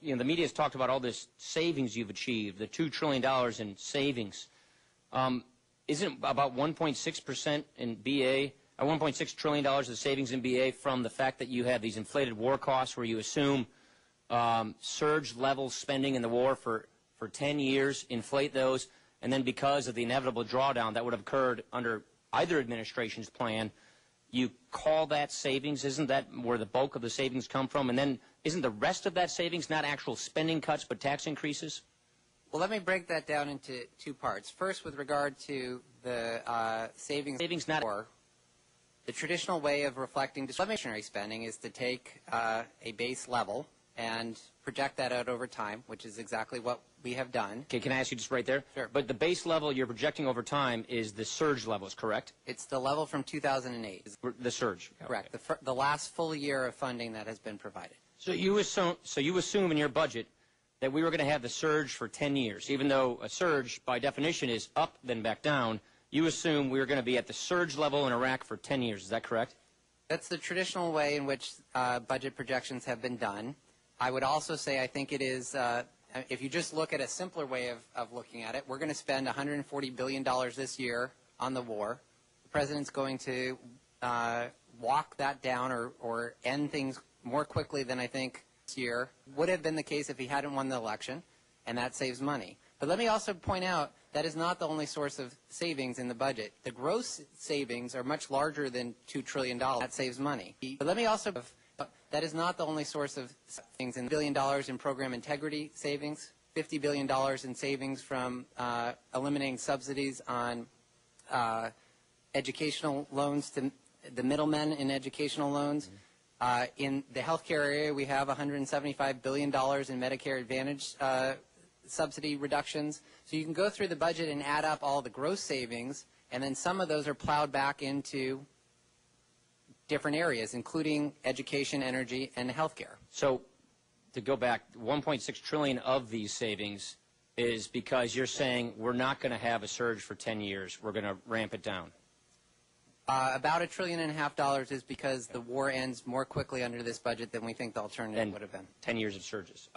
the media has talked about all this savings you've achieved, the $2 trillion in savings. Isn't about 1.6% in BA, $1.6 trillion of savings in BA from the fact that you have these inflated war costs where you assume surge level spending in the war for 10 years, inflate those, and then because of the inevitable drawdown that would have occurred under either administration's plan, you call that savings? Isn't that where the bulk of the savings come from? And then isn't the rest of that savings not actual spending cuts but tax increases? Well, let me break that down into two parts. First, with regard to the savings not war, the traditional way of reflecting discretionary spending is to take a base level and project that out over time, which is exactly what we have done. Okay, can I ask you just right there? Sure. But the base level you're projecting over time is the surge levels, correct? It's the level from 2008. The surge. Correct. Okay. The last full year of funding that has been provided. So you assume in your budget that we were going to have the surge for 10 years. Even though a surge, by definition, is up then back down, you assume we were going to be at the surge level in Iraq for 10 years. Is that correct? That's the traditional way in which budget projections have been done. I would also say I think it is, if you just look at a simpler way of looking at it, we're going to spend $140 billion this year on the war. The President's going to walk that down or end things more quickly than I think this year would have been the case if he hadn't won the election, and that saves money. But let me also point out that is not the only source of savings in the budget. The gross savings are much larger than $2 trillion. That saves money. But let me also that is not the only source of savings. In $1 billion in program integrity savings, $50 billion in savings from eliminating subsidies on educational loans to the middlemen in educational loans. In the healthcare area, we have $175 billion in Medicare Advantage subsidy reductions. So you can go through the budget and add up all the gross savings, and then some of those are plowed back into different areas, including education, energy, and healthcare. So to go back, 1.6 trillion of these savings is because you're saying we're not going to have a surge for 10 years. We're going to ramp it down. About $1.5 trillion is because the war ends more quickly under this budget than we think the alternative would have been. 10 years of surges.